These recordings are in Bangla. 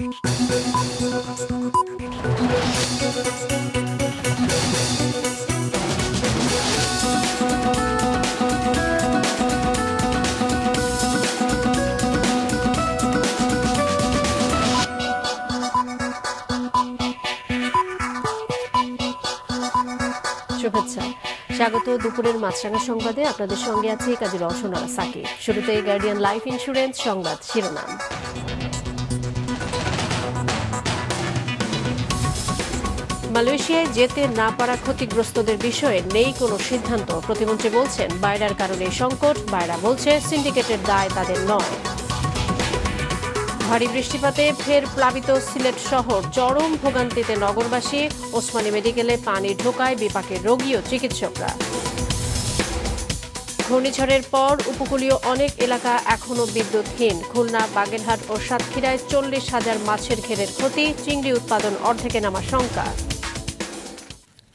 শুভেচ্ছা, স্বাগত দুপুরের মাছরাঙা সংবাদে। আপনাদের সঙ্গে আছে কাজী রওশন আরা সাকিব। শুরুতে গার্ডিয়ান লাইফ ইন্স্যুরেন্স সংবাদ শিরোনাম। মালয়েশিয়ায় যেতে না পারা ক্ষতিগ্রস্তদের বিষয়ে নেই কোনো সিদ্ধান্ত। প্রতিমন্ত্রী বলছেন বাইরার কারণে সংকট। বাইরা বলছে সিন্ডিকেটের দায় তাদের নয়। ভারী বৃষ্টিপাতে ফের প্লাবিত সিলেট শহর, চরম ভোগান্তিতে নগরবাসী। ওসমানী মেডিকেলে পানি ঢোকায় বিপাকের রোগী ও চিকিৎসকরা। ঘূর্ণিঝড়ের পর উপকূলীয় অনেক এলাকা এখনও বিদ্যুৎহীন। খুলনা, বাগেরহাট ও সাতক্ষীরায় 40,000 মাছের ঘেরের ক্ষতি। চিংড়ি উৎপাদন অর্ধেকে নামার শঙ্কা।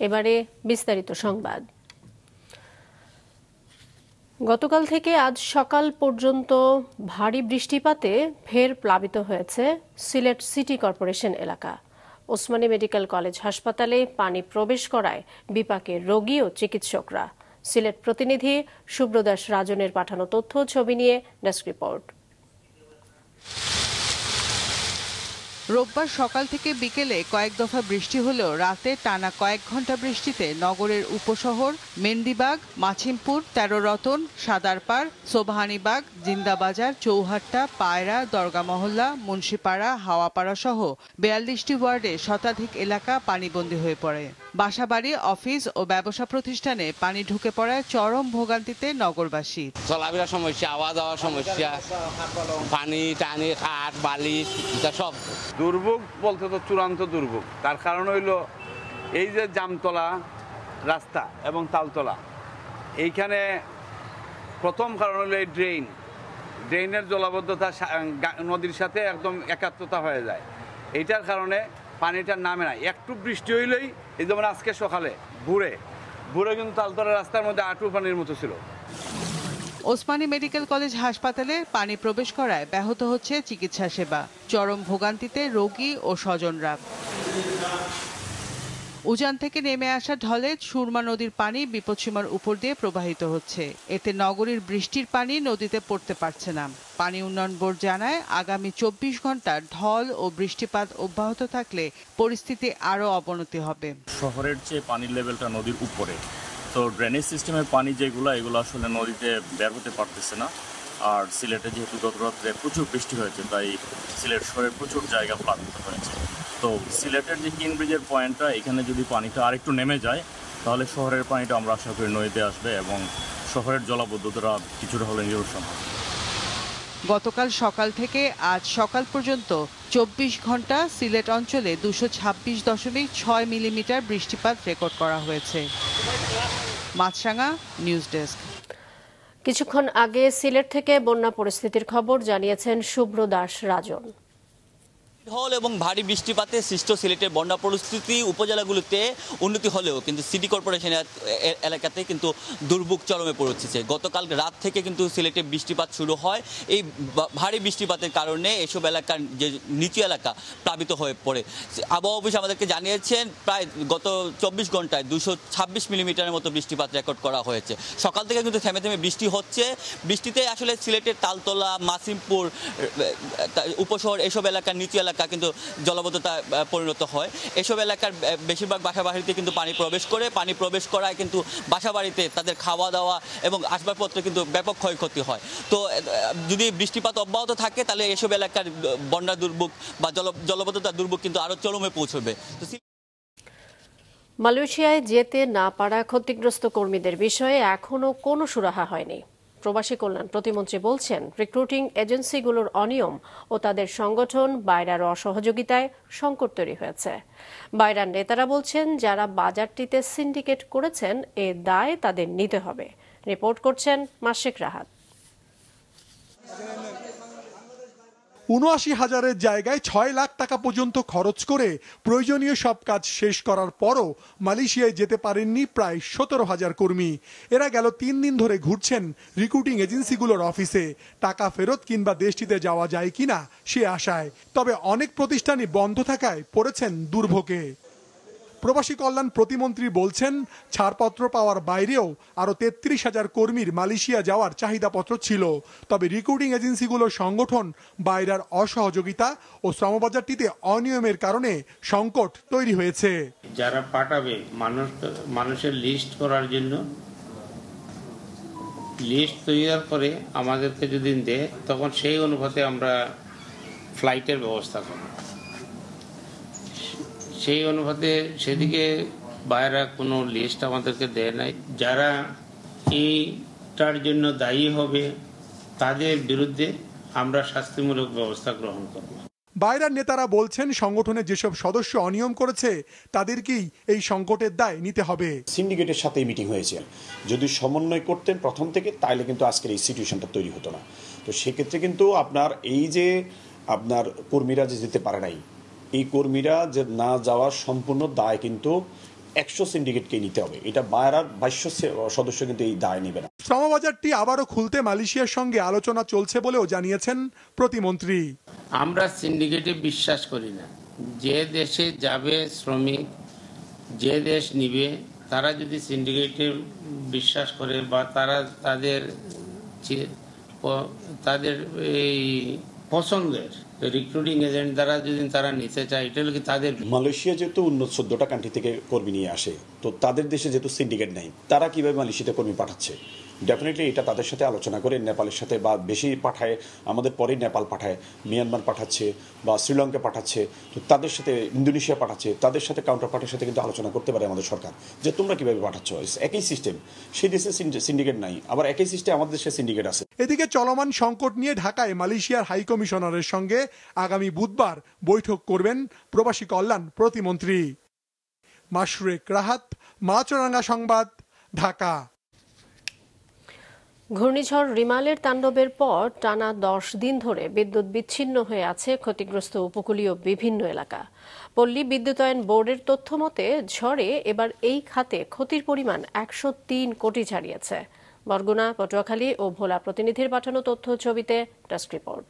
এবারে বিস্তারিত সংবাদ। গতকাল থেকে আজ সকাল পর্যন্ত ভারী বৃষ্টিপাতে ফের প্লাবিত হয়েছে সিলেট সিটি কর্পোরেশন এলাকা। ওসমানী মেডিকেল কলেজ হাসপাতালে পানি প্রবেশ করায় বিপাকে রোগী ও চিকিৎসকরা। সিলেট প্রতিনিধি সুব্রদাস রাজনের পাঠানো তথ্য ছবি নিয়ে ডেস্ক রিপোর্ট। রোববার সকাল থেকে বিকেলে কয়েক দফা বৃষ্টি হলেও রাতে টানা কয়েক ঘন্টা বৃষ্টিতে নগরের উপশহর মেন্দিবাগ, মাছিমপুর, 13 রতন, সাদারপাড়, সোবহানীবাগ, জিন্দাবাজার, চৌহাট্টা, পায়রা, দরগা মহল্লা, মুন্সিপাড়া, হাওয়াপাড়া সহ 42টি ওয়ার্ডে শতাধিক এলাকা পানিবন্দী হয়ে পড়ে। বাসাবাড়ি, অফিস ও ব্যবসা প্রতিষ্ঠানে পানি ঢুকে পড়ায় চরম ভোগান্তিতে নগরবাসী। চলাফেরার সমস্যা, আওয়া যাওয়ার সমস্যা, পানি টানি, কাঠ, বালি, সব দুর্ভোগ বলতে তো চূড়ান্ত দুর্ভোগ। তার কারণ হইল এই যে জামতলা রাস্তা এবং তালতলা, এইখানে প্রথম কারণ হলো এই ড্রেনের জলাবদ্ধতা নদীর সাথে একদম একাত্মতা হয়ে যায়। এইটার কারণে পানিটা নামে না। একটু বৃষ্টি হইলেই, এই যেমন আজকে সকালে ভোরে কিন্তু তালতলা রাস্তার মধ্যে আঁটু পানির মতো ছিল। ওসমানী মেডিকেল কলেজ হাসপাতালে পানি প্রবেশ করায় ব্যাহত হচ্ছে চিকিৎসা সেবা। চরম ভোগান্তিতে রোগী ও স্বজনরা। উজান থেকে নেমে আসা ঢলে সুরমা নদীর পানি বিপদসীমার উপর দিয়ে প্রবাহিত হচ্ছে। এতে নগরীর বৃষ্টির পানি নদীতে পড়তে পারছে না। পানি উন্নয়ন বোর্ড জানায় আগামী 24 ঘন্টা ঢল ও বৃষ্টিপাত অব্যাহত থাকলে পরিস্থিতি আরও অবনতি হবে। শহরের চেয়ে পানির লেভেলটা নদীর উপরে, তো ড্রেনেজ সিস্টেমের পানি এগুলো আসলে নদীতে বের হতে পারতেছে না। আর সিলেটে যেহেতু গত রাত্রে প্রচুর বৃষ্টি হয়েছে, তাই সিলেট শহরের প্রচুর জায়গা প্লাবিত হয়েছে। তো সিলেটের যে কিন ব্রিজের পয়েন্টটা, এখানে যদি পানিটা আরেকটু নেমে যায় তাহলে শহরের পানিটা আমরা আশা করি নদীতে আসবে এবং শহরের জলাবদ্ধতা কিছুটা হলে নিরসন হবে। গতকাল সকাল থেকে আজ সকাল পর্যন্ত 24 ঘন্টা সিলেট অঞ্চলে 226.6 মিলিমিটার বৃষ্টিপাত রেকর্ড করা হয়েছে। মাছরাঙা নিউজ ডেস্ক। কিছুক্ষণ আগে সিলেট থেকে বন্যা পরিস্থিতির খবর জানিয়েছেন সুব্রদাস রাজন। ঢল এবং ভারী বৃষ্টিপাতে সৃষ্ট সিলেটের বন্যা পরিস্থিতি উপজেলাগুলোতে উন্নতি হলেও কিন্তু সিটি কর্পোরেশনের এলাকাতে কিন্তু দুর্ভোগ চরমে পৌঁছেছে। গতকাল রাত থেকে কিন্তু সিলেটে বৃষ্টিপাত শুরু হয়। এই ভারী বৃষ্টিপাতের কারণে এসব এলাকার যে নিচু এলাকা প্লাবিত হয়ে পড়ে। আবহাওয়া অফিস আমাদেরকে জানিয়েছেন প্রায় গত 24 ঘন্টায় 226 মিলিমিটারের মতো বৃষ্টিপাত রেকর্ড করা হয়েছে। সকাল থেকে কিন্তু থেমে থেমে বৃষ্টি হচ্ছে। বৃষ্টিতে আসলে সিলেটের তালতলা, মাসিমপুর, উপশহর এসব এলাকার নিচু এলাকা কিন্তু জলাবদ্ধতা পরিণত হয়। এসব এলাকার বেশিরভাগ বাসাবাড়িতে কিন্তু পানি প্রবেশ করে। পানি প্রবেশ করায় কিন্তু বাসাবাড়িতে তাদের খাওয়া দাওয়া এবং আসবাবপত্রে কিন্তু ব্যাপক ক্ষয়ক্ষতি হয়। তো যদি বৃষ্টিপাত অব্যাহত থাকে তাহলে এসব এলাকার বন্যা দুর্ভোগ বা জলাবদ্ধতা দুর্ভোগ কিন্তু আরও চরমে পৌঁছবে। মালয়েশিয়ায় যেতে না পারা ক্ষতিগ্রস্ত কর্মীদের বিষয়ে এখনও কোনো সুরাহা হয়নি। প্রবাসী কল্যাণ প্রতিমন্ত্রী বলছেন রিক্রুটিং এজেন্সিগুলোর অনিয়ম ও তাদের সংগঠন বাইরার অসহযোগিতায় সংকট তৈরি হয়েছে। বাইরার নেতারা বলছেন যারা বাজারটিতে সিন্ডিকেট করেছেন এ দায় তাদের নিতে হবে। রিপোর্ট করছেন মাসিক রাহাত। ৭৯,০০০-এর জায়গায় ৬ লাখ টাকা পর্যন্ত খরচ করে প্রয়োজনীয় সব কাজ শেষ করার পরও মালয়েশিয়ায় যেতে পারেননি প্রায় ১৭,০০০ কর্মী। এরা গেল ৩ দিন ধরে ঘুরছেন রিক্রুটিং এজেন্সিগুলোর অফিসে, টাকা ফেরত কিংবা দেশটিতে যাওয়া যায় কিনা সে আশায়। তবে অনেক প্রতিষ্ঠানই বন্ধ থাকায় পড়েছেন দুর্ভোগে। প্রবাসী কল্যাণ প্রতিমন্ত্রী বলছেন, ছাড়পত্র পাওয়ার বাইরেও আরও ৩৩,০০০ কর্মীর মালয়েশিয়া যাওয়ার চাহিদাপত্র ছিল। তবে রিক্রুটিং এজেন্সিগুলোর সংগঠন, বাইরের অসহযোগিতা ও শ্রমবাজারটিতে অনিয়মের কারণে সংকট তৈরি হয়েছে। যারা পাঠাবে মানুষের লিস্ট করার জন্য, লিস্ট তৈরি করে আমাদেরকে যদি দেয় তখন সেই অনুপাতে আমরা ফ্লাইটের ব্যবস্থা করব। সেই অনুপাতে সেদিকে বাইরে কোনো লিস্ট আমাদেরকে দেয় নাই। যারা এইটার জন্য দায়ী হবে তাদের বিরুদ্ধে আমরা শাস্তিমূলক ব্যবস্থা গ্রহণ করব। বাইরের নেতারা বলছেন, সংগঠনের যেসব সদস্য অনিয়ম করেছে তাদেরকেই এই সংকটের দায় নিতে হবে। সিন্ডিকেটের সাথে মিটিং হয়েছে, যদি সমন্বয় করতেন প্রথম থেকে তাহলে কিন্তু আজকের এই সিচুয়েশনটা তৈরি হতো না। তো সেক্ষেত্রে কিন্তু আপনার এই যে আপনার কর্মীরা যে যেতে পারে নাই, এই কর্মীরা যে না যাওয়ার সম্পূর্ণ দায় কিন্তু 100 সিন্ডিকেটকে নিতে হবে। এটা বাইরের 22 সদস্য কিন্তু এই দায় নেবে না। শ্রমবাজারটি আবারও খুলতে মালয়েশিয়ার সঙ্গে আলোচনা চলছে বলেও জানিয়েছেন প্রতিমন্ত্রী। আমরা সিন্ডিকেটে বিশ্বাস করি না। যে দেশে যাবে শ্রমিক, যে দেশ নিবে, তারা যদি সিন্ডিকেটে বিশ্বাস করে বা তারা তাদের এই পছন্দের রিক্রুটিং এজেন্ট দ্বারা যদি তারা নিতে চায়, এটা হলো কি তাদের। মালয়েশিয়া যেহেতু উন্নত 14টা কান্ট্রি থেকে কর্মী নিয়ে আসে, তো তাদের দেশে যেহেতু সিন্ডিকেট নাই, তারা কিভাবে মালয়েশিয়াতে কর্মী পাঠাচ্ছে, ডেফিনেটলি এটা তাদের সাথে আলোচনা করে নেপালের সাথে বা বেশি পাঠায়, আমাদের পরেই নেপাল পাঠায়, মিয়ানমার পাঠাচ্ছে বা শ্রীলঙ্কা পাঠাচ্ছে, তো তাদের সাথে ইন্দোনেশিয়া পাঠাচ্ছে, তাদের সাথে কাউন্টার পার্টির সাথে কিন্তু আলোচনা করতে পারে আমাদের সরকার যে তোমরা কিভাবে পাঠাচ্ছ। একই সিস্টেম, সেই দেশে সিন্ডিকেট নাই, আবার একই সিস্টেম আমাদের দেশে সিন্ডিকেট আছে। এদিকে চলমান সংকট নিয়ে ঢাকায় মালয়েশিয়ার হাই কমিশনারের সঙ্গে আগামী বুধবার বৈঠক করবেন প্রবাসী কল্যাণ প্রতিমন্ত্রী। মাশরুক রাহাত, মাছরাঙ্গা সংবাদ, ঢাকা। ঘূর্ণিঝড় রিমালের তাণ্ডবের পর টানা 10 দিন ধরে বিদ্যুৎ বিচ্ছিন্ন হয়ে আছে ক্ষতিগ্রস্ত উপকূলীয় বিভিন্ন এলাকা। পল্লী বিদ্যুতায়ন বোর্ডের তথ্য মতে ঝড়ে এবার এই খাতে ক্ষতির পরিমাণ 103 কোটি ছাড়িয়েছে। বরগুনা, পটুয়াখালী ও ভোলা প্রতিনিধির পাঠানো তথ্য ছবিতে ডেস্ক রিপোর্ট।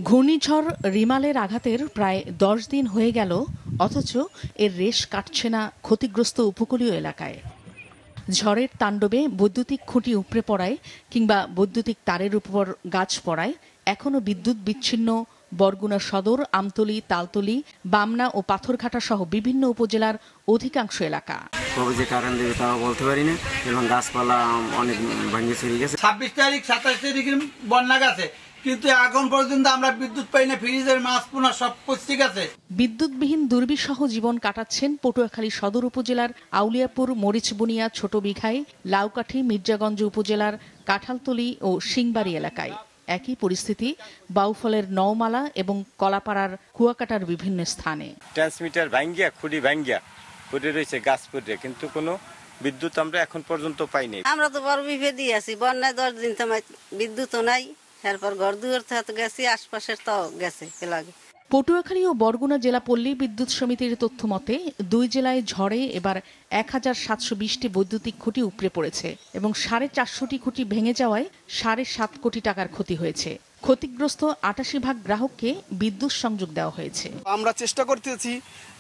ঘূর্ণিঝড় রিমালের আঘাতের প্রায় 10 দিন হয়ে গেল, অথচ এর রেশ কাটছে না ক্ষতিগ্রস্ত উপকূলীয় এলাকায়। ঝড়ের তাণ্ডবে বৈদ্যুতিক খুঁটি উপড়ে পড়ায় কিংবা বৈদ্যুতিক তারের উপর গাছ পড়ায় এখনও বিদ্যুৎ বিচ্ছিন্ন বরগুনা সদর, আমতলী, তালতলী, বামনা ও পাথরঘাটা সহ বিভিন্ন উপজেলার অধিকাংশ এলাকা। কবে যে কারেন্ট দেবে তাও বলতে পারি না, এবং গাছপালা অনেক ভেঙে চুরি গেছে। 26 তারিখ 27 তারিখের বন্যা গেছে, কিন্তু এখন পর্যন্ত আমরা বিদ্যুৎ পাই না। ফ্রিজের মাছ পুনা সব পচে গেছে। বিদ্যুৎবিহীন দুর্বিষহ জীবন কাটাচ্ছেন পটুয়াখালী সদর উপজেলার আউলিয়াপুর, মরিচবুনিয়া, ছোট বিঘাই, লাউকাঠি, মির্জাগঞ্জ উপজেলার কাঁঠালতলী ও সিংবাড়ি এলাকায়। একই পরিস্থিতি বাউফলের নওমালা এবং কলাপাড়ার কুয়াকাটার বিভিন্ন স্থানে। ট্রান্সমিটার ভাঙ্গিয়া, খুঁটি ভাঙ্গিয়া পড়ে রয়েছে, গাছ পড়ে, কিন্তু কোনো বিদ্যুৎ আমরা এখন পর্যন্ত পাইনি। আমরা তো বড় বিপদে আছি, বন্যায় 10 দিন তো বিদ্যুৎও নাই, এরপর ঘর দুয়ার তো গেছি, আশপাশের তো গেছে লাগে। পটুয়াখালী ও বরগুনা জেলা পল্লী বিদ্যুৎ সমিতির তথ্য মতে 2 জেলায় ঝড়ে এবার 1720টি বৈদ্যুতিক খুঁটি উপড়ে পড়েছে এবং 450টি খুঁটি ভেঙে যাওয়ায় 7.5 কোটি টাকার ক্ষতি হয়েছে। ক্ষতিগ্রস্ত 88% গ্রাহককে বিদ্যুৎ সংযোগ দেওয়া হয়েছে। আমরা চেষ্টা করতেছি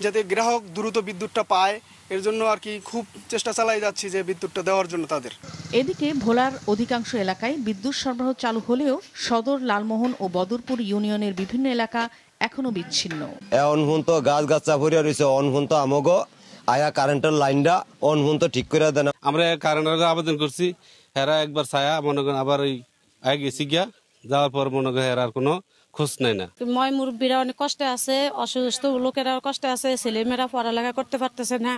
যাতে গ্রাহক দ্রুত বিদ্যুৎটা পায়, এর জন্য আর কি খুব চেষ্টা চালাই যাচ্ছি যে বিদ্যুৎটা দেওয়ার জন্য তাদের। এদিকে ভোলার অধিকাংশ এলাকায় বিদ্যুৎ সরবরাহ চালু হলেও সদর, লালমোহন ও বদরপুর ইউনিয়নের বিভিন্ন এলাকা এখনো বিচ্ছিন্ন। এখন তো গাছ গাছা ভরিয়া রয়েছে, অনহুন তো আমগো আয়া কারেন্টের লাইনটা অনহুন তো ঠিক করে দেন। আমরা কারেন্টের আবেদন করছি, হেরা একবার ছায়া মনে করেন আবার ওই আগে গেছি গিয়া, যাওয়ার পর মনে করেন হেরার কোনো খোঁজ নাই না। ময় মুরব্বীরা অনেক কষ্টে আছে, অসুস্থ লোকেরা কষ্টে আছে, ছেলেমেয়েরা পড়ালেখা করতে পারতেছে না।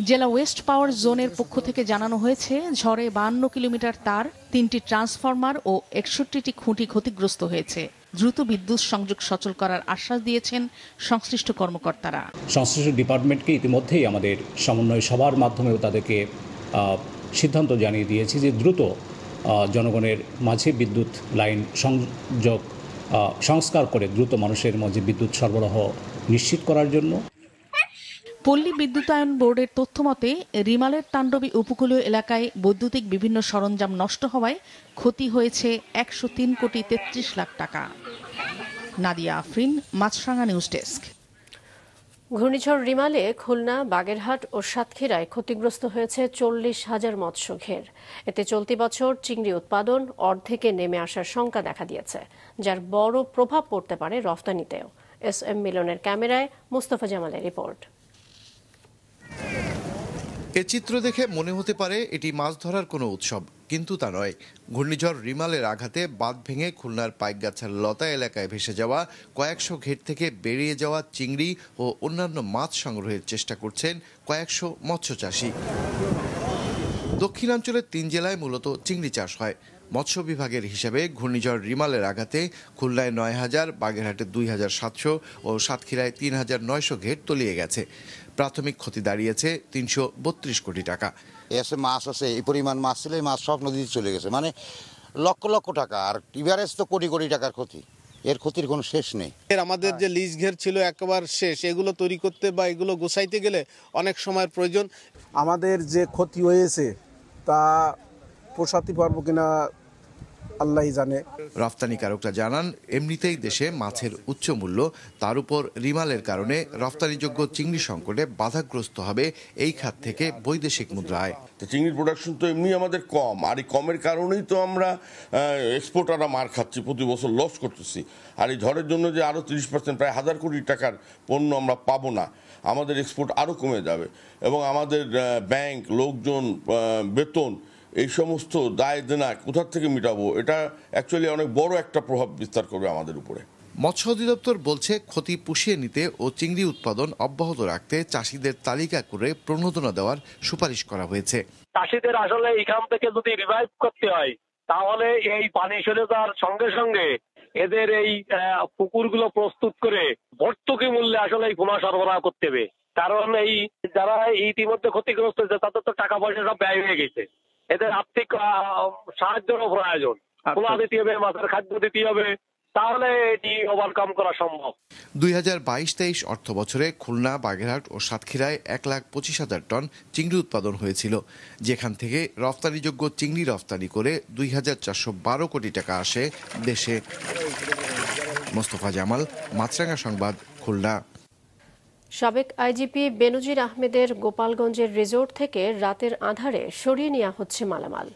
জেলা ওয়েস্ট পাওয়ার জোনের পক্ষ থেকে জানানো হয়েছে ঝড়ে 52 কিলোমিটার তার, 3টি ট্রান্সফরমার ও 61টি খুঁটি ক্ষতিগ্রস্ত হয়েছে। দ্রুত বিদ্যুৎ সংযোগ সচল করার আশ্বাস দিয়েছেন সংশ্লিষ্ট কর্মকর্তারা। সংশ্লিষ্ট ডিপার্টমেন্টকে ইতিমধ্যেই আমাদের সমন্বয় সভার মাধ্যমেও তাদেরকে সিদ্ধান্ত জানিয়ে দিয়েছি যে দ্রুত জনগণের মাঝে বিদ্যুৎ লাইন সংযোগ সংস্কার করে দ্রুত মানুষের মাঝে বিদ্যুৎ সরবরাহ নিশ্চিত করার জন্য। পল্লী বিদ্যুতায়ন বোর্ডের তথ্যমতে রিমালের তাণ্ডবী উপকূলীয় এলাকায় বৈদ্যুতিক বিভিন্ন সরঞ্জাম নষ্ট হওয়ায় ক্ষতি হয়েছে 103 কোটি 33 লাখ টাকা। নাদিয়া আফরিন, মাছরাঙা নিউজ ডেস্ক। ঘূর্ণিঝড় রিমালে খুলনা, বাগেরহাট ও সাতক্ষীরায় ক্ষতিগ্রস্ত হয়েছে 40,000 মৎস্য ঘের। এতে চলতি বছর চিংড়ি উৎপাদন অর্ধেকে নেমে আসার শঙ্কা দেখা দিয়েছে, যার বড় প্রভাব পড়তে পারে রফতানিতেও। SM মিলনের ক্যামেরায় মুস্তফা জামালের রিপোর্ট। এ চিত্র দেখে মনে হতে পারে এটি মাছ ধরার কোনো উৎসব, কিন্তু তা নয়। ঘূর্ণিঝড় রিমালের আঘাতে বাঁধ ভেঙে খুলনার পাইকগাছার লতা এলাকায় ভেসে যাওয়া কয়েকশো ঘের থেকে বেরিয়ে যাওয়া চিংড়ি ও অন্যান্য মাছ সংগ্রহের চেষ্টা করছেন কয়েকশো মৎস্যচাষী। দক্ষিণাঞ্চলের 3 জেলায় মূলত চিংড়ি চাষ হয়। মৎস্য বিভাগের হিসাবে ঘূর্ণিঝড় রিমালের আঘাতে খুলনায় 9,000, বাগেরহাটে 2,700 ও সাতক্ষীরায় 3,900 ঘের তলিয়ে গেছে। প্রাথমিক ক্ষতি দাঁড়িয়েছে 332 কোটি টাকা। এসে মাছ আছে, এই পরিমাণ মাছ ছিল, এই মাছ সব নদীতে চলে গেছে, মানে লক্ষ লক্ষ টাকা। আর এভারেজ তো কোটি কোটি টাকার ক্ষতি, এর ক্ষতির কোনো শেষ নেই। আমাদের যে লিজ ঘের ছিল একেবারে শেষ, এগুলো তৈরি করতে বা এগুলো গোছাইতে গেলে অনেক সময়ের প্রয়োজন। আমাদের যে ক্ষতি হয়েছে তা পোষাতে পারবো কিনা আল্লাহই জানে। রফতানিকারকরা জানান, এমনিতেই দেশে মাছের উচ্চ মূল্য, তার উপর রিমালের কারণে রফতানিযোগ্য চিংড়ি সংকটে বাধাগ্রস্ত হবে এই খাত থেকে বৈদেশিক মুদ্রা আয়। চিংড়ির প্রোডাকশন তো এমনি আমাদের কম, আর এই কমের কারণেই তো আমরা এক্সপোর্টাররা মার খাচ্ছি, প্রতি বছর লস করতেছি। আর এই ঝড়ের জন্য যে আরও 30%, প্রায় 1,000 কোটি টাকার পণ্য আমরা পাবো না, আমাদের এক্সপোর্ট আরও কমে যাবে এবং আমাদের ব্যাংক, লোকজন, বেতন, এই সমস্ত দায় দেনা কোথা থেকে মিটাবো? এটা অ্যাকচুয়ালি অনেক বড় একটা প্রভাব বিস্তার করবে আমাদের উপরে। মৎস্য অধিদপ্তর বলছে, ক্ষতি পুষিয়ে নিতে ও চিংড়ি উৎপাদন অব্যাহত রাখতে চাষিদের তালিকা করে প্রণোদনা দেওয়ার সুপারিশ করা হয়েছে। চাষিদের আসলে এখান থেকে যদি রিভাইভ করতে হয়, তাহলে এই পানি সরে যাওয়ার সঙ্গে সঙ্গে এদের এই পুকুরগুলো প্রস্তুত করে ভর্তুকি মূল্যে আসলে এই পোনা সরবরাহ করতে হবে। কারণ এই যারা ইতিমধ্যে ক্ষতিগ্রস্ত হয়েছে তাদের তো টাকা পয়সা সব ব্যয় হয়ে গেছে, এদের আর্থিক সাহায্যের প্রয়োজন। পোনা দিতে হবে, মাছের খাদ্য দিতে হবে, তাহলে এটি ওভারকাম করা সম্ভব। 2022-23 অর্থ বছরে খুলনা, বাগেরহাট ও সাতক্ষীরায় 1,25,000 টন চিংড়ি উৎপাদন হয়েছিল, যেখান থেকে রফতানিযোগ্য চিংড়ি রফতানি করে 2,412 কোটি টাকা আসে দেশে। মোস্তফা জামাল, মাছরাঙা সংবাদ, খুলনা। সাবেক আইজিপি বেনজির আহমেদের গোপালগঞ্জের রিসোর্ট থেকে রাতের আঁধারে সরিয়ে নেওয়া হচ্ছে মালামাল।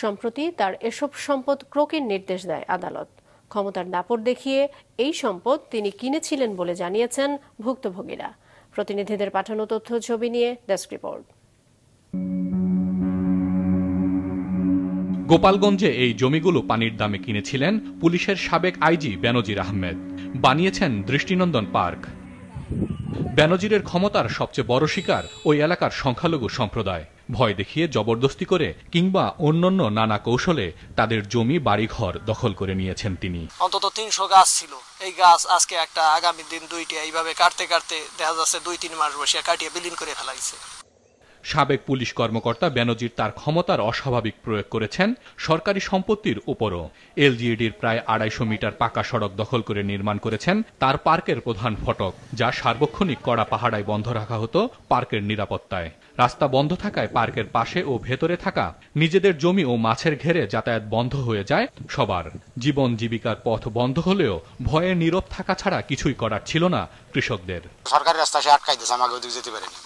সম্প্রতি তার এসব সম্পদ ক্রোকের নির্দেশ দেয় আদালত। ক্ষমতার দাপট দেখিয়ে এই সম্পদ তিনি কিনেছিলেন বলে জানিয়েছেন ভুক্তভোগীরা। প্রতিনিধিদের পাঠানো তথ্য ছবি নিয়ে ডেস্ক রিপোর্ট। গোপালগঞ্জে এই জমিগুলো পানির দামে কিনেছিলেন পুলিশের সাবেক আইজি বেনজির আহমেদ। বানিয়েছেন দৃষ্টিনন্দন পার্ক। বেনজিরের ক্ষমতার সবচেয়ে বড় শিকার ওই এলাকার সংখ্যালঘু সম্প্রদায়। ভয় দেখিয়ে, জবরদস্তি করে কিংবা অন্যান্য নানা কৌশলে তাদের জমি, বাড়িঘর দখল করে নিয়েছেন তিনি। অন্তত 300 গাছ ছিল, এই গাছ আজকে একটা, আগামী দিন 2টা, এইভাবে কাটতে কাটতে দেখা যাচ্ছে 2-3 মাস বসে কাটিয়ে বিলীন করে ফেলাইছে। সাবেক পুলিশ কর্মকর্তা বেনজির তার ক্ষমতার অস্বাভাবিক প্রয়োগ করেছেন সরকারি সম্পত্তির উপরও। এলজিইডির প্রায় 250 মিটার পাকা সড়ক দখল করে নির্মাণ করেছেন তার পার্কের প্রধান ফটক, যা সার্বক্ষণিক কড়া পাহারায় বন্ধ রাখা হতো পার্কের নিরাপত্তায়। রাস্তা বন্ধ থাকায় পার্কের পাশে ও ভেতরে থাকা নিজেদের জমি ও মাছের ঘেরে যাতায়াত বন্ধ হয়ে যায় সবার। জীবন জীবিকার পথ বন্ধ হলেও ভয়ে নীরব থাকা ছাড়া কিছুই করার ছিল না কৃষকদের। সরকারি রাস্তা সে আটকাই দিয়েছে, আমাকে ওদিকে যেতে পারিনি,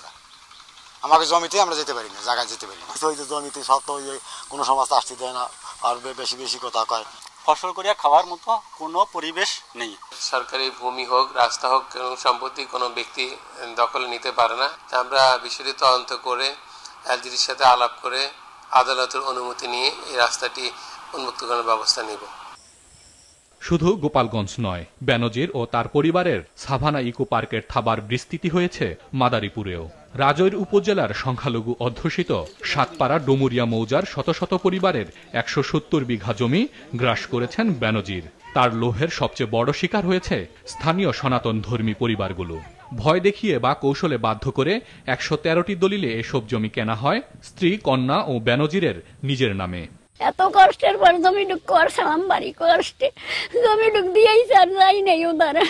আমাকে জমিতে আমরা যেতে পারি না, জায়গায় যেতে পারি না। জমিতে সব তো কোনো সমস্যা আসতে দেয় না, আর বেশি বেশি কথা কয়। ফসল করিয়া খাওয়ার মতো কোনো পরিবেশ নেই। সরকারি ভূমি হোক, রাস্তা হোক, সম্পত্তি কোনো ব্যক্তি দখলে নিতে পারে না। আমরা বিষয়টি তদন্ত করে এলজিডির সাথে আলাপ করে আদালতের অনুমতি নিয়ে এই রাস্তাটি উন্মুক্ত করার ব্যবস্থা নেব। শুধু গোপালগঞ্জ নয়, বেনজির ও তার পরিবারের সাভানা ইকো পার্কের থাবার বিস্তৃতি হয়েছে মাদারীপুরেও। রাজৈর উপজেলার সংখ্যালঘু অধ্যুষিত সাতপাড়া ডুমুরিয়া মৌজার শত শত পরিবারের 170 বিঘা জমি গ্রাস করেছেন বেনজির। তার লোভের সবচেয়ে বড় শিকার হয়েছে স্থানীয় সনাতন ধর্মী পরিবারগুলো। ভয় দেখিয়ে বা কৌশলে বাধ্য করে 113টি দলিলে এসব জমি কেনা হয় স্ত্রী, কন্যা ও বেনজিরের নিজের নামে। এত কষ্টের পর জমিটুক করছিলাম বাড়ি কষ্টে, জমিটুক দিয়েই স্যার যাই নাই ও দ্বারা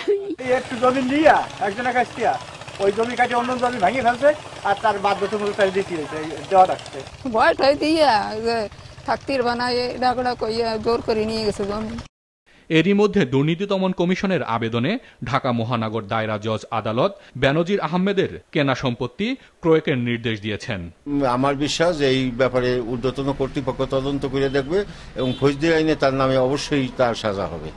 একটু জমি দিয়া একজনের কাছ থেকে ওই জমি কাটে অন্য জমি ভেঙে ফেলছে আর তার বাধ্যতামূলক তাই দিতে হয়েছে দেওয়া রাখছে। ভয় ঠয় দিয়া থাকতির বানায় ডাকড়া কইয়া জোর করে নিয়ে গেছে জমি। এরই মধ্যে দুর্নীতি দমন কমিশনের আবেদনে ঢাকা মহানগর দায়রা জজ আদালত বেনজির আহমেদের কেনা সম্পত্তি ক্রয়ের নির্দেশ দিয়েছেন। আমার বিশ্বাস এই ব্যাপারে ঊর্ধ্বতন কর্তৃপক্ষ তদন্ত করে দেখবে এবং ফৌজদারি আইনে তার নামে অবশ্যই তার সাজা হবে।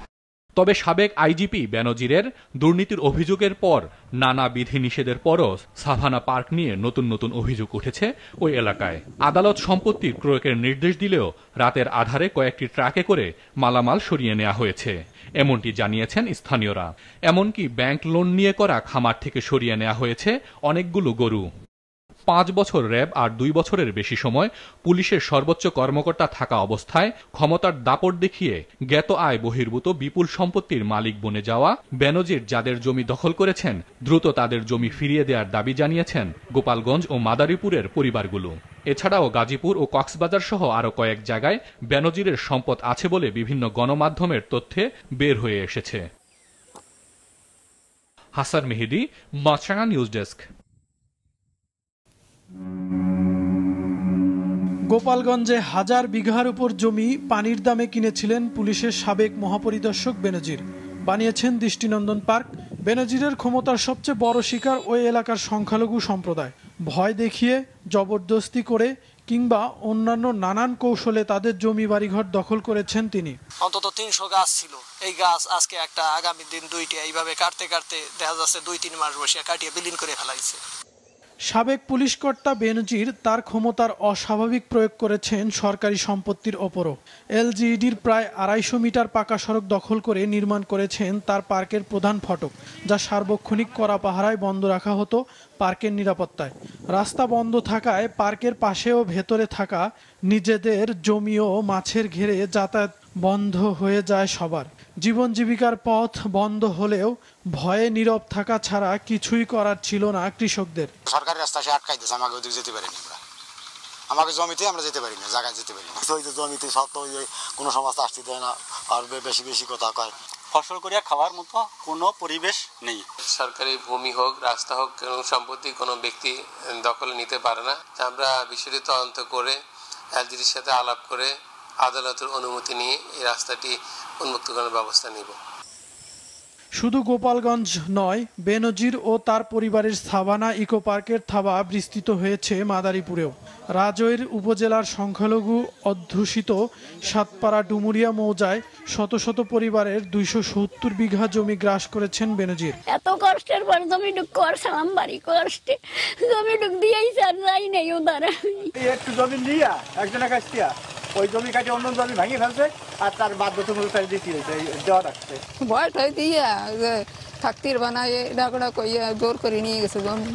তবে সাবেক আইজিপি বেনজিরের দুর্নীতির অভিযোগের পর নানা বিধিনিষেধের পরও সাভানা পার্ক নিয়ে নতুন নতুন অভিযোগ উঠেছে ওই এলাকায়। আদালত সম্পত্তির ক্রয়ের নির্দেশ দিলেও রাতের আধারে কয়েকটি ট্রাকে করে মালামাল সরিয়ে নেওয়া হয়েছে এমনটি জানিয়েছেন স্থানীয়রা। এমনকি ব্যাংক লোন নিয়ে করা খামার থেকে সরিয়ে নেওয়া হয়েছে অনেকগুলো গরু। 5 বছর র্যাব আর 2 বছরের বেশি সময় পুলিশের সর্বোচ্চ কর্মকর্তা থাকা অবস্থায় ক্ষমতার দাপট দেখিয়ে জ্ঞাত আয় বহির্ভূত বিপুল সম্পত্তির মালিক বনে যাওয়া বেনজির যাদের জমি দখল করেছেন দ্রুত তাদের জমি ফিরিয়ে দেওয়ার দাবি জানিয়েছেন গোপালগঞ্জ ও মাদারীপুরের পরিবারগুলো। এছাড়াও গাজীপুর ও কক্সবাজার সহ আরও কয়েক জায়গায় বেনজিরের সম্পদ আছে বলে বিভিন্ন গণমাধ্যমের তথ্যে বের হয়ে এসেছে। হাসান মেহেদী, মাছরাঙা নিউজ ডেস্ক। গোপালগঞ্জে 1000 বিঘার উপর জমি পানির দামে কিনেছিলেন পুলিশের সাবেক মহাপরিদর্শক বেনজির। বানিয়েছেন দৃষ্টিনন্দন পার্ক। বেনজিরের ক্ষমতার সবচেয়ে বড় শিকার ওই এলাকার সংখ্যালঘু সম্প্রদায়। ভয় দেখিয়ে, জবরদস্তি করে কিংবা অন্যান্য নানান কৌশলে তাদের জমি বাড়িঘর দখল করেছেন তিনি। অন্তত 300 গাছ ছিল, এই গাছ আজকে একটা, আগামী দিন 2টা, এইভাবে কাটতে কাটতে দেখা যাচ্ছে 2-3 মাস বসে কাটিয়ে বিলীন করে ফেলাইছে। সাবেক পুলিশ কর্তা বেনজির তার ক্ষমতার অস্বাভাবিক প্রয়োগ করেছেন সরকারি সম্পত্তির ওপরও। এলজিইডির প্রায় 250 মিটার পাকা সড়ক দখল করে নির্মাণ করেছেন তার পার্কের প্রধান ফটক, যা সার্বক্ষণিক কড়া পাহারায় বন্ধ রাখা হতো পার্কের নিরাপত্তায়। রাস্তা বন্ধ থাকায় পার্কের পাশে ও ভেতরে থাকা নিজেদের জমি ও মাছের ঘেরে যাতায়াত বন্ধ হয়ে যায় সবার। জীবন জীবিকার পথ বন্ধ হলেও ভয়ে নীরব থাকা ছাড়া কিছুই করার ছিল না কৃষকদের। সরকারি রাস্তা সে আটকাই দিয়েছে, আমাকে ওদিকে যেতে পারিনি আমরা, আমাকে জমিতে আমরা যেতে পারি না, জায়গায় যেতে পারি না। ওই যে জমিতে সব তো কোনো সমস্যা আসতে দেয় না, আর বেশি বেশি কথা কয়। ফসল করিয়া খাওয়ার মতো কোনো পরিবেশ নেই। সরকারি ভূমি হোক, রাস্তা হোক, কোনো সম্পত্তি কোনো ব্যক্তি দখলে নিতে পারে না। আমরা বিষয়টি তদন্ত করে এলজিডির সাথে আলাপ করে আদালতের অনুমতি নিয়ে এই রাস্তাটি উন্মুক্ত করার ব্যবস্থা নিব। শুধু গোপালগঞ্জ নয়, বেনজির ও তার পরিবারের সাভানা ইকো পার্কের থাবা বিস্তৃত হয়েছে মাদারীপুরেও। রাজৈর উপজেলার সংখ্যালঘু অধ্যুষিত সাতপাড়া ডুমুরিয়া মৌজায় শত শত পরিবারের 270 বিঘা জমি গ্রাস করেছেন বেনজির। এত কষ্টের পর জমিটুক করছিলাম বাড়ি কষ্টে, জমিটুক দিয়েই স্যার যাই নাই ও দ্বারা একটু জমি দিয়া একজনের কাছ থেকে ওই জমি কাটে অন্য জমি ভেঙে ফেলছে আর তার বাধ্যতামূলক তাই দিতে হয়েছে দেওয়া রাখছে। ভয় ঠয় দিয়া থাকতির বানায় ডাকড়া কইয়া জোর করে নিয়ে গেছে জমি।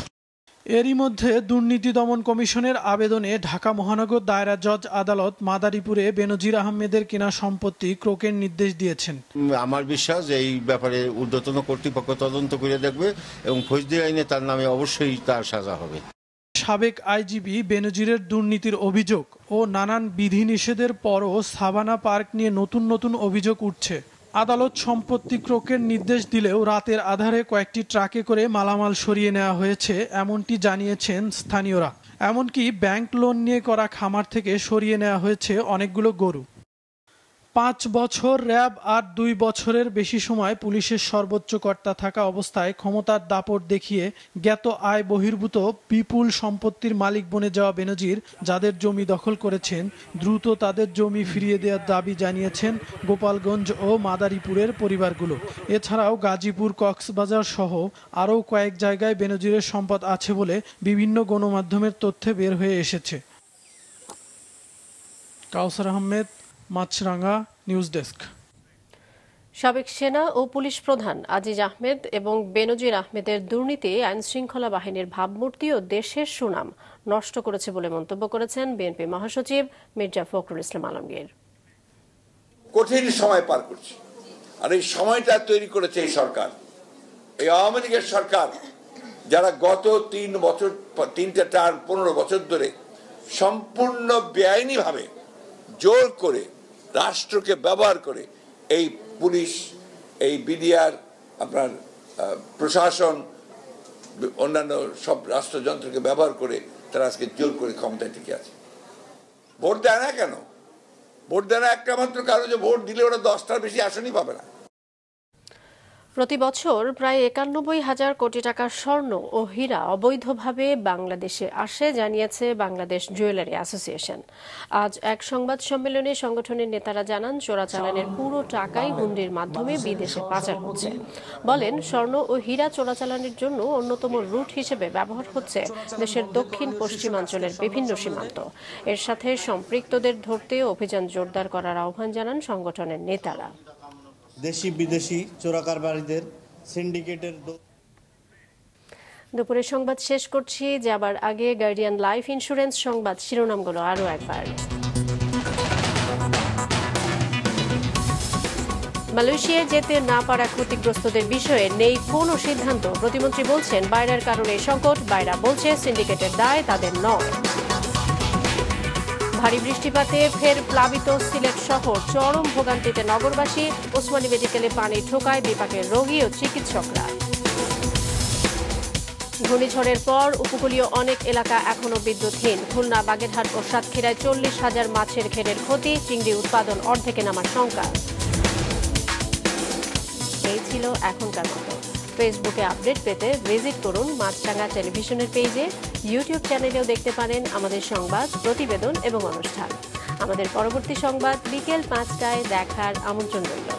এরই মধ্যে দুর্নীতি দমন কমিশনের আবেদনে ঢাকা মহানগর দায়রা জজ আদালত মাদারীপুরে বেনজির আহমেদের কেনা সম্পত্তি ক্রয়ের নির্দেশ দিয়েছেন। আমার বিশ্বাস এই ব্যাপারে ঊর্ধ্বতন কর্তৃপক্ষ তদন্ত করে দেখবে এবং ফৌজদারি আইনে তার নামে অবশ্যই তার সাজা হবে। সাবেক আইজিপি বেনজিরের দুর্নীতির অভিযোগ ও নানান বিধিনিষেধের পরও সাভানা পার্ক নিয়ে নতুন নতুন অভিযোগ উঠছে। আদালত সম্পত্তি ক্রয়ের নির্দেশ দিলেও রাতের আধারে কয়েকটি ট্রাকে করে মালামাল সরিয়ে নেওয়া হয়েছে এমনটি জানিয়েছেন স্থানীয়রা। এমনকি ব্যাংক লোন নিয়ে করা খামার থেকে সরিয়ে নেওয়া হয়েছে অনেকগুলো গরু। 5 বছর র্যাব আর 2 বছরের বেশি সময় পুলিশের সর্বোচ্চ কর্তা থাকা অবস্থায় ক্ষমতার দাপট দেখিয়ে জ্ঞাত আয় বহির্ভূত বিপুল সম্পত্তির মালিক বনে যাওয়া বেনজির যাদের জমি দখল করেছেন দ্রুত তাদের জমি ফিরিয়ে দেওয়ার দাবি জানিয়েছেন গোপালগঞ্জ ও মাদারীপুরের পরিবারগুলো। এছাড়াও গাজীপুর, কক্সবাজার সহ আরও কয়েক জায়গায় বেনজিরের সম্পদ আছে বলে বিভিন্ন গণমাধ্যমের তথ্যে বের হয়ে এসেছে। কাউসার আহমেদ, মাছরাঙা নিউজ ডেস্ক। সাবেক সেনা ও পুলিশ প্রধান আজিজ আহমেদ এবং বেনজির আহমেদের দুর্নীতি আইনশৃঙ্খলা বাহিনীর ভাবমূর্তি ও দেশের সুনাম নষ্ট করেছে বলে মন্তব্য করেছেন বিএনপি মহাসচিব মির্জা ফখরুল ইসলাম আলমগীর। কঠিন সময় পার করছে, আর এই সময়টা তৈরি করেছে এই সরকার, এই আওয়ামী লীগের সরকার, যারা গত 3 বছর 15 বছর ধরে সম্পূর্ণ বেআইনিভাবে জোর করে রাষ্ট্রকে ব্যবহার করে এই পুলিশ, এই বিডিআর, আপনার প্রশাসন, অন্যান্য সব রাষ্ট্রযন্ত্রকে ব্যবহার করে তারা আজকে জোর করে ক্ষমতায় টিকে আছে। ভোট দেয় না কেন? ভোট দেয় না একটা মাত্র কারণ, যে ভোট দিলে ওরা 10টার বেশি আসনই পাবে না। প্রতি বছর প্রায় ৯১,০০০ কোটি টাকার স্বর্ণ ও হীরা অবৈধভাবে বাংলাদেশে আসে জানিয়েছে বাংলাদেশ জুয়েলারি অ্যাসোসিয়েশন। আজ এক সংবাদ সম্মেলনে সংগঠনের নেতারা জানান, চোরাচালানের পুরো টাকাই হুন্ডির মাধ্যমে বিদেশে পাচার হচ্ছে। বলেন, স্বর্ণ ও হীরা চোরাচালানের জন্য অন্যতম রুট হিসেবে ব্যবহার হচ্ছে দেশের দক্ষিণ পশ্চিমাঞ্চলের বিভিন্ন সীমান্ত। এর সাথে সম্পৃক্তদের ধরতে অভিযান জোরদার করার আহ্বান জানান সংগঠনের নেতারা। দেশি বিদেশি চোরাকারবারীদের সিন্ডিকেটের দুপুরের সংবাদ শেষ করছি, যাবার আগে গার্ডিয়ান লাইফ ইন্স্যুরেন্স সংবাদ শিরোনামগুলো আরও একবার। মালয়েশিয়ায় যেতে না পারা ক্ষতিগ্রস্তদের বিষয়ে নেই কোনো সিদ্ধান্ত। প্রতিমন্ত্রী বলছেন, বাইরের কারণে সংকট। বাইরা বলছে সিন্ডিকেটের দায় তাদের নয়। ভারী বৃষ্টিপাতে ফের প্লাবিত সিলেট শহর, চরম ভোগান্তিতে নগরবাসী। ওসমানী মেডিকেলে পানি ঢোকায় বিপাকের রোগী ও চিকিৎসকরা। ঘূর্ণিঝড়ের পর উপকূলীয় অনেক এলাকা এখনো বিদ্যুৎহীন। খুলনা, বাগেরহাট ও সাতক্ষীরায় ৪০,০০০ মাছের ঘেরের ক্ষতি। চিংড়ি উৎপাদন অর্ধেকে নামার শঙ্কা। এই ছিল এখনকার মতো। ফেসবুকে আপডেট পেতে ভিজিট করুন মাছরাঙা টেলিভিশনের পেজে। ইউটিউব চ্যানেলেও দেখতে পারেন আমাদের সংবাদ, প্রতিবেদন এবং অনুষ্ঠান। আমাদের পরবর্তী সংবাদ বিকেল ৫টায় দেখার আমন্ত্রণ রইল।